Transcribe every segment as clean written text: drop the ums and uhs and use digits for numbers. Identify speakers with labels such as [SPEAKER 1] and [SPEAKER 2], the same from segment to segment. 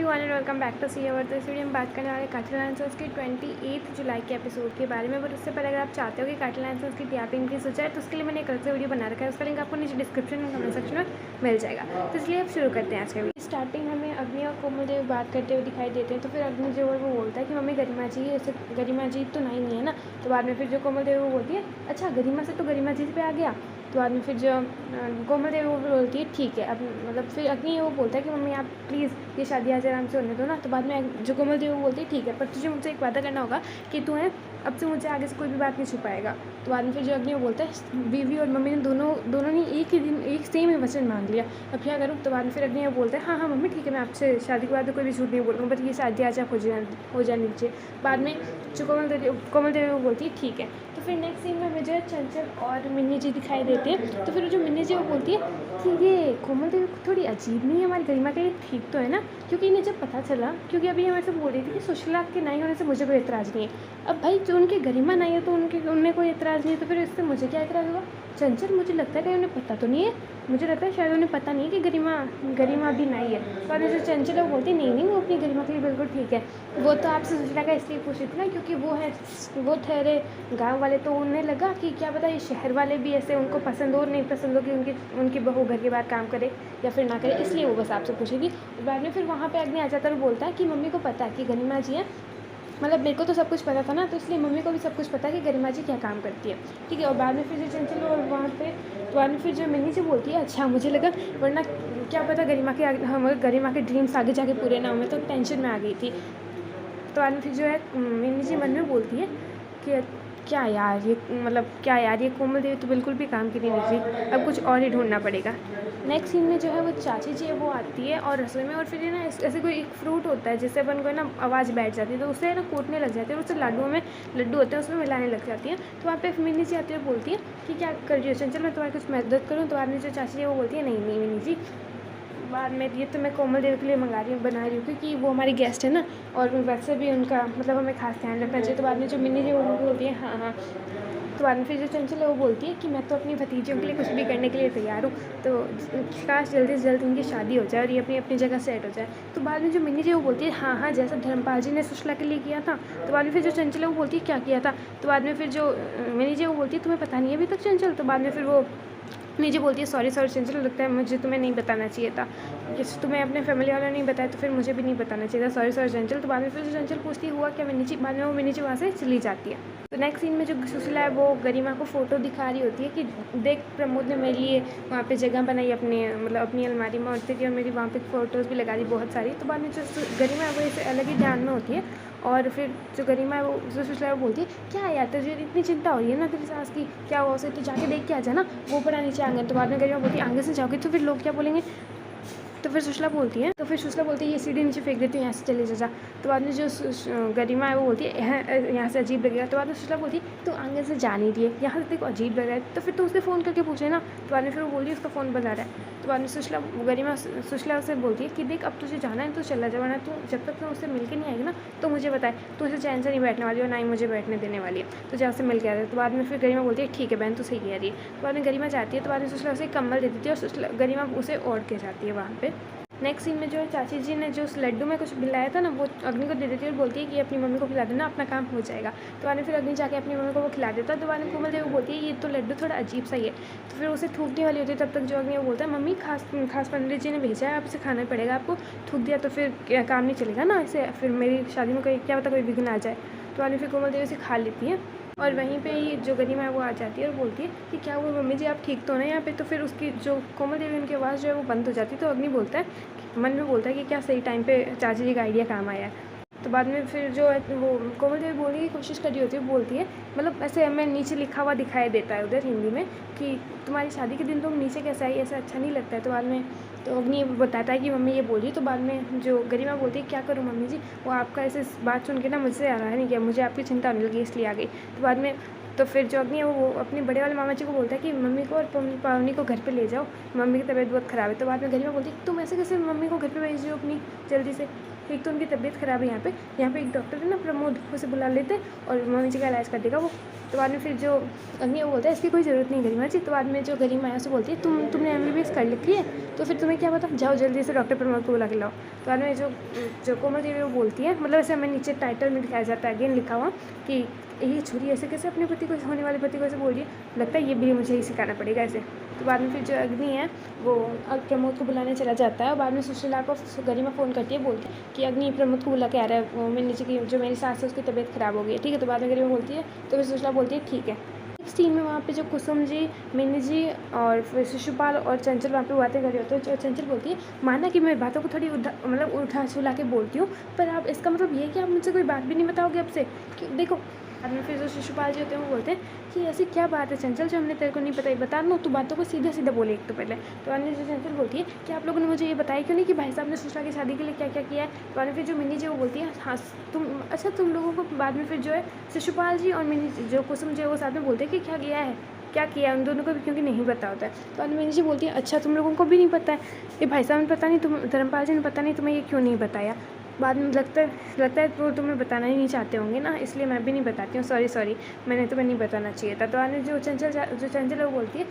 [SPEAKER 1] Everyone and welcome back to C hour. तो इस video में बात करने वाले काटल आंसर्स के 28 जुलाई के एपिसोड के बारे में। बट उससे पहले अगर आप चाहते हो कि काटल आंसर्स की टीआरपी इंक्रीज हो जाए तो उसके लिए मैंने एक अलग से वीडियो बना रखा है, उसका लिंक आपको नीचे डिस्क्रिप्शन में कमेंट सेक्शन में मिल जाएगा। तो इसलिए अब शुरू करते हैं आज का वीडियो। स्टार्टिंग हमें अग्नि और कोमल देव बात करते हुए दिखाई देते हैं। तो फिर अग्नि जो है वो बोलता है कि मम्मी गरिमा जी ऐसे गरिमा जी तो नहीं है ना। तो बाद में फिर जो कोमल देव वो बोलती है अच्छा गरिमा से तो गरिमा जी पे आ गया। तो बाद में फिर जो कोमल देवी वो बोलती है ठीक है। अब मतलब फिर अग्नि वो बोलता है कि मम्मी आप प्लीज़ ये शादी आज आराम से होने दो ना। तो बाद में जो कोमल देवी वो बोलती है ठीक है, पर तुझे मुझसे एक वादा करना होगा कि तू है अब से मुझे आगे से कोई भी बात नहीं छुपाएगा। तो बाद में फिर जो अग्नि वो बोलता है बीवी और मम्मी ने दोनों ने एक ही दिन एक सेम ही वचन मांग लिया, अब क्या करूँ। तो बाद में फिर अग्नि वो बोलता है हाँ मम्मी ठीक है, मैं आपसे शादी के बाद कोई भी झूठ नहीं बोलूँगा, बट ये शादी आज आप हो जाने दीजिए। बाद में जो कोमल देवी वो बोलती है ठीक है। तो फिर नेक्स्ट सीन में हमें जो है चंचल और मिन्नी जी दिखाई देते हैं। तो फिर जो मिन्नी जी वो बोलती है कि ये कोमल देवी थोड़ी अजीब नहीं है हमारी गरिमा के लिए, ठीक तो है ना। क्योंकि इन्हें जब पता चला, क्योंकि अभी हमारे से बोल रही थी कि सुशीला के नहीं होने से मुझे कोई एतराज़ नहीं है। अब भाई जो उनकी गरिमा नहीं है तो उनमें कोई एतराज़ नहीं है, तो फिर इससे मुझे क्या एतराज़ होगा। चंचल मुझे लगता है कि उन्हें पता तो नहीं है, मुझे लगता है शायद उन्हें पता नहीं है कि गरिमा भी नहीं है। तो जैसे चंचल वो बोलती नहीं वो अपनी गरिमा के लिए बिल्कुल ठीक है। वो तो आपसे सुशीला का इसलिए पूछ रही थी ना क्योंकि वो ठहरे गाँव वाले, तो उन्हें लगा कि क्या पता ये शहर वाले भी ऐसे उनको पसंद हो और नहीं पसंद हो कि उनकी बहू घर के बाहर काम करे या फिर ना करे, इसलिए वो बस आपसे पूछेगी। बाद में फिर वहाँ पे अग्नि आ जाता है और बोलता है कि मम्मी को पता है कि गरिमा जी है, मतलब मेरे को तो सब कुछ पता था ना, तो इसलिए मम्मी को भी सब कुछ पता है कि गरिमा जी क्या काम करती है, ठीक है। और बाद में फिर जो चंचल और वहाँ पे तो बाद में फिर जो मिन्नी जी बोलती है अच्छा मुझे लगा वरना क्या पता गरिमा के ड्रीम्स आगे जाके पूरे ना हो, मैं तो टेंशन में आ गई थी। तो बाद में फिर जो है मिन्नी जी मन में बोलती है कि क्या यार ये कोमल देवी तो बिल्कुल भी काम की नहीं निकली, अब कुछ और ही ढूंढना पड़ेगा। नेक्स्ट सीन में जो है वो चाची जी है वो आती है और रसोई में, और फिर ना ऐसे कोई एक फ्रूट होता है जिससे अपन को ना आवाज़ बैठ जाती है, तो उससे ना कूटने लग जाती है और उससे लड्डू होते हैं उसमें मिलाने लग जाती है। तो वहाँ पे मिन्नी जी आती है और बोलती है कि क्या कर रही हो चंचल, मैं तुम्हारी कुछ मदद करूँ। तो बाद में जो चाची जी वो बोलती है नहीं मिन्नी जी, बाद में ये तो मैं कोमल देवी के लिए बना रही हूँ क्योंकि वो हमारी गेस्ट है ना, और वैसे भी उनका मतलब हमें खास ध्यान रखना चाहिए। तो बाद में जो मिन्नी जी वो बोलती है हाँ। तो बाद में फिर जो चंचल है वो बोलती है कि मैं तो अपनी भतीजियों के लिए कुछ भी करने के लिए तैयार हूँ, तो काश जल्दी से जल्द इनकी शादी हो जाए और ये अपनी अपनी जगह सेट हो जाए। तो बाद में जो मिन्नी जी वो बोलती है हाँ जैसा धर्मपाल जी ने सुशीला के लिए किया था। तो बाद में फिर जो चंचल है वो बोलती है क्या किया था। तो बाद में फिर जो मिन्नी जी वो बोलती है तुम्हें पता नहीं है अभी तक चंचल। तो बाद में फिर वो मुझे बोलती है सॉरी चंचल, लगता है मुझे तुम्हें नहीं बताना चाहिए था, जैसे तुम्हें अपने फैमिली वालों ने नहीं बताया तो फिर मुझे भी नहीं बताना चाहिए था, सॉरी चंचल। तो बाद में फिर चंचल पूछती हुआ क्या मिन्नी जी, बाद में वो मिन्नी जी वहाँ से चली जाती है। तो नेक्स्ट सीन में जो सुशीला है वो गरिमा को फ़ोटो दिखा रही होती है कि देख प्रमोद ने मेरे लिए वहाँ पे जगह बनाई अपनी अलमारी में औरतें की, और मेरी वहाँ पे फ़ोटोज़ भी लगा दी बहुत सारी। तो बाद में जो गरिमा है वो इसे अलग ही ध्यान में होती है, और फिर जो गरिमा है वो जो सुशीला है वो बोलती है क्या यार तुझे इतनी चिंता हो रही है ना तेरी सास की, क्या हुआ उसे, तो जाके देख के आ जाना वो ऊपर नीचे आंगन। तो बाद में गरिमा बोलती है आगे से जाओगे तो फिर लोग क्या बोलेंगे। तो फिर सुशीला बोलती है ये सीढ़ी नीचे फेंक देती हूँ, यहाँ से चले जा। तो बाद में जो गरिमा है वो बोलती है यहाँ से अजीब लगेगा। तो बाद में सुशीला बोलती है तो आगे से जा नहीं रही है, यहाँ से देखो अजीब लग रहा है, तो फिर तो उसे फ़ोन करके पूछे ना। तो बाद में फिर वो बोल रही है उसका फ़ोन बजा रहा है। तो बाद में सुशीला उसे बोलती है कि देख अब तुझे जाना है तो चला जा, वरना तू जब तक तुम उससे मिल के नहीं आएगी ना तो मुझे बताए, तो उसे चैन से नहीं बैठने वाली और ना ही मुझे बैठने देने वाली है, तो जहाँ से मिल के आ रहा है। तो बाद में फिर गरिमा बोलती है ठीक है बहन तो सही कह रही है। तो बाद में गरिमा जाती है, तो बाद में सुशीला उसे कम्बल दे देती है और गरिमा उसे ओढ़ के जाती है वहाँ पे। नेक्स्ट सीन में जो है चाची जी ने जो उस लड्डू में कुछ मिलाया था ना वो अग्नि को दे देती है और बोलती है कि अपनी मम्मी को खिला देना, अपना काम हो जाएगा। तो बाद में फिर अग्नि जाके अपनी मम्मी को वो खिला देता है। तो बाद में कोमल देवी बोलती है ये तो लड्डू थोड़ा अजीब सा ही है। तो फिर उसे थूकने वाली होती है, तब तक जो अग्नि वो बोलता है मम्मी खास पंडित जी ने भेजा है, आप इसे खाना पड़ेगा आपको, थूक दिया तो फिर काम नहीं चलेगा ना, इसे फिर मेरी शादी में कोई क्या पता कोई विघ्न आ जाए। तो बाद में फिर कोमल देवी उसे खा लेती है, और वहीं पे ही जो गरिमा है वो आ जाती है और बोलती है कि क्या हुआ मम्मी जी आप ठीक तो ना यहाँ पे। तो फिर उसकी जो कोमल देवी उनकी आवाज़ जो है वो बंद हो जाती है। तो अग्नि बोलता है मन में बोलता है कि क्या सही टाइम पे चाची जी का आइडिया काम आया है। तो बाद में फिर जो है वो कोमल देवी बोलने की कोशिश कर रही होती है, बोलती है मतलब ऐसे हमें नीचे लिखा हुआ दिखाई देता है उधर हिंदी में कि तुम्हारी शादी के दिन तुम नीचे कैसे आई, ऐसा अच्छा नहीं लगता है। तो बाद में तो अग्नि बताता है कि मम्मी ये बोली। तो बाद में जो गरिमा बोलती है क्या करूँ मम्मी जी, वो आपका ऐसे बात सुन के ना मुझसे आ रहा है नहीं किया, मुझे आपकी चिंता होने लगी इसलिए आ गई। तो बाद में तो फिर जो अग्नि है वो अपने बड़े वाले मामा जी को बोलता है कि मम्मी को और पावनी को घर पे ले जाओ, मम्मी की तबीयत बहुत ख़राब है। तो बाद में गरिमा बोलती है तुम ऐसे कैसे मम्मी को घर पे भेज रही हो अपनी जल्दी से। एक तो उनकी तबीयत ख़राब है यहाँ पे एक डॉक्टर है ना प्रमोद, उसे बुला लेते और मम्मी जी का इलाज कर देगा वो। तो बाद में फिर जो अग्नि वो बोलता है इसकी कोई ज़रूरत नहीं गरिमा जी। तो बाद में जो गरिमा है उसे बोलती है तुमने MBBS कर लिखी है तो फिर तुम्हें क्या पता, जाओ जल्दी से डॉक्टर प्रमोद को बुला के लाओ। तो बाद में जो कोमल देवी वो बोलती है, मतलब ऐसे हमें नीचे टाइटल में दिखाया जाता है अगेन लिखा हुआ कि ये छुरी ऐसे कैसे अपने पति को, होने वाले पति को ऐसे बोल रही है, लगता है ये भी मुझे ही सिखाना पड़ेगा ऐसे। तो बाद में फिर जो अग्नि है वो प्रमोद को बुलाने चला जाता है और बाद में सुशीला को गरिमा फ़ोन करती है, बोलती है कि अग्नि प्रमोद को बुला के आ रहा है, मैंने की जो मेरी सास है उसकी तबीयत ख़राब हो गई है, ठीक है। तो बाद में गरिमा बोलती है, तो फिर सुशीला बोलती है ठीक है। नेक्स्ट सीन में वहाँ पे जो कुसुम जी, मिनी जी और फिर शिशुपाल और चंचल वहाँ पे बातें कर रहे होते हैं। तो चंचल बोलती है माना कि मैं बातों को थोड़ी मतलब उठा सुला के बोलती हूँ, पर आप इसका मतलब ये है कि आप मुझसे कोई बात भी नहीं बताओगे अब से कि देखो। बाद में फिर जो शिशुपाल जी होते हैं वो बोलते हैं कि ऐसी क्या बात है चंचल जो हमने तेरे को नहीं बताई, बता दो, तू बातों को सीधा सीधा बोले एक तो पहले। तो बाद में जो चंचल बोलती है कि आप लोगों ने मुझे ये बताया क्यों नहीं कि भाई साहब ने सुशीला की शादी के लिए क्या क्या किया है। तो बाद में फिर जो मिनी जी वो बोलती है हाँ तुम लोगों को। बाद में फिर जो है शिशुपाल जी और मिनी जो कुसुम जी है वो साथ में बोलते हैं कि क्या किया है उन दोनों को भी, क्योंकि नहीं पता होता है। तो मिनी जी बोलती है अच्छा तुम लोगों को भी नहीं पता है, ये भाई साहब ने पता नहीं, तुम धर्मपाल जी ने पता नहीं, तुम्हें ये क्यों नहीं बताया। बाद में लगता है वो तुम्हें बताना ही नहीं चाहते होंगे ना, इसलिए मैं भी नहीं बताती हूँ, सॉरी मैंने तुम्हें नहीं बताना चाहिए था। तो बाद में जो चंचल है वो बोलती है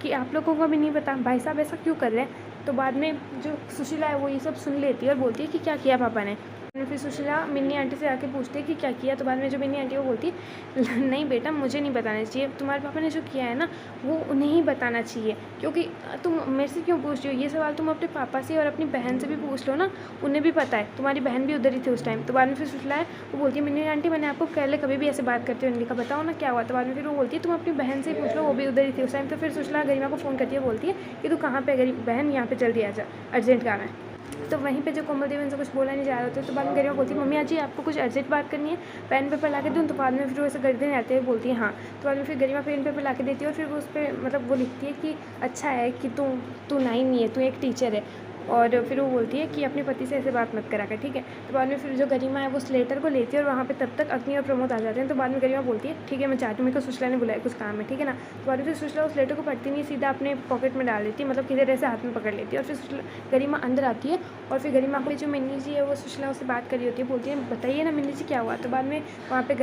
[SPEAKER 1] कि आप लोगों को भी नहीं पता, भाई साहब ऐसा क्यों कर रहे हैं। तो बाद में जो सुशीला है वो ये सब सुन लेती है और बोलती है कि क्या किया पापा ने। फिर सुशीला मिन्नी आंटी से आके पूछती है कि क्या किया। तो बाद में जो मिन्नी आंटी वो बोलती है नहीं बेटा मुझे नहीं बताना चाहिए, तुम्हारे पापा ने जो किया है ना वो उन्हें ही बताना चाहिए, क्योंकि तुम मेरे से क्यों पूछ रही हो, ये सवाल तुम अपने पापा से और अपनी बहन से भी पूछ लो ना, उन्हें भी पता है, तुम्हारी बहन भी उधर ही थी उस टाइम। तो बाद में फिर सुशीला है वो बोलती है मिन्नी आंटी मैंने आपको पहले कभी भी ऐसे बात करते हुए नहीं लिखा, बताओ ना क्या हुआ। तो बाद में फिर वो बोलती है तुम अपनी बहन से ही पूछ लो, वो भी उधर ही थी उस टाइम। तो फिर सुशीला गरिमा को फ़ोन करती है, बोलती है कि तू कहाँ पे बहन, यहाँ पे जल्दी आ जा, अर्जेंट काम है। तो वहीं पे जो कोमल देवी उनसे कुछ बोला नहीं जा रहा होता, तो बाद में गरिमा बोलती है मम्मी आज जी आपको कुछ अर्जेंट बात करनी है, पेन पेपर ला के दूँ। तो बाद में फिर वो ऐसे गर्दन आते हुए बोलती है हाँ। तो बाद में फिर गरिमा पेन पेपर ला के देती है और फिर वो उस पर मतलब वो लिखती है कि अच्छा है कि तू नाइन नहीं है, तू एक टीचर है। और फिर वो बोलती है कि अपने पति से ऐसे बात मत करा कर, ठीक है। तो बाद में फिर जो गरिमा है वो उस लेटर को लेती है और वहाँ पे तब तक अग्नि और प्रमोद आ जाते हैं। तो बाद में गरिमा बोलती है ठीक है मैं चाहती हूँ, मेरे को सुशीला ने बुलाया कुछ काम है, ठीक है ना। तो बाद में फिर सुशीला उस लेटर को पढ़ती नहीं, सीधा अपने पॉकेट में डाल देती है, मतलब किधर ऐसे हाथ में पकड़ लेती है। और फिर गरिमा अंदर आती है और फिर गरिमा पे जो मिन्नी जी है वो सुशीला उससे बात करी होती है, बोलती है बताइए ना मिन्नी जी क्या हुआ। तो बाद में वहाँ पे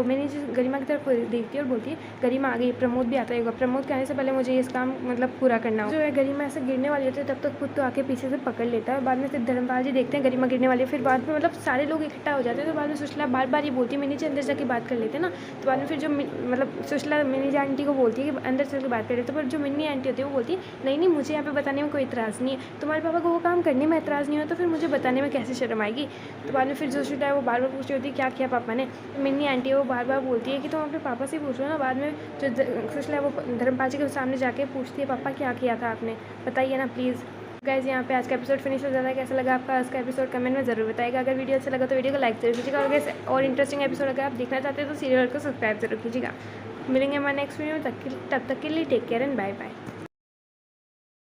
[SPEAKER 1] मिन्नी जी गरिमा की तरफ देखती है और बोलती है गरिमा आ गई, प्रमोद भी आता होगा, प्रमोद के आने से पहले मुझे इस काम मतलब पूरा करना हो। जो है गरिमा ऐसे गिरने वाली होती है तब तक खुद तो आके पीछे से पकड़ लेता है। बाद में फिर धर्मपाल जी देखते हैं गरिमा गिरने वाली है, फिर बाद में मतलब सारे लोग इकट्ठा हो जाते हैं। तो बाद में सुशीला बार बार ये बोलती है मिनी जी अंदर जाके बात कर लेते हैं ना। तो बाद में फिर जो मतलब सुशीला मिनी जी आंटी को बोलती है कि अंदर चल के बात कर लेते, पर जो मिनी आंटी होती है वो बोलती है नहीं मुझे यहाँ पे बताने में कोई इतराज़ नहीं है, तुम्हारे पापा को वो काम करने में इतराज़ नहीं हो तो फिर मुझे बताने में कैसे शर्म आएगी। तो बाद में फिर जो सुशीला है वो बार बार पूछ रही होती है क्या किया पापा ने। मिनी आंटी है वो बार बार बोलती है कि तुम अपने पापा से पूछ लो ना। बाद में जो सुशीला है वो धर्मपाल जी के सामने जाके पूछती है पापा क्या किया था आपने, बताइए ना प्लीज़। गाइस यहाँ पे आज का एपिसोड फिनिश हो जाता है। कैसा लगा आपका आज का एपिसोड कमेंट में ज़रूर बताइएगा। अगर वीडियो अच्छा लगा तो वीडियो को लाइक जरूर कीजिएगा, और अगर और इंटरेस्टिंग एपिसोड अगर आप देखना चाहते हैं तो सीरियल को सब्सक्राइब जरूर कीजिएगा। मिलेंगे हमारे नेक्स्ट वीडियो में, तब तक के लिए take care and bye bye.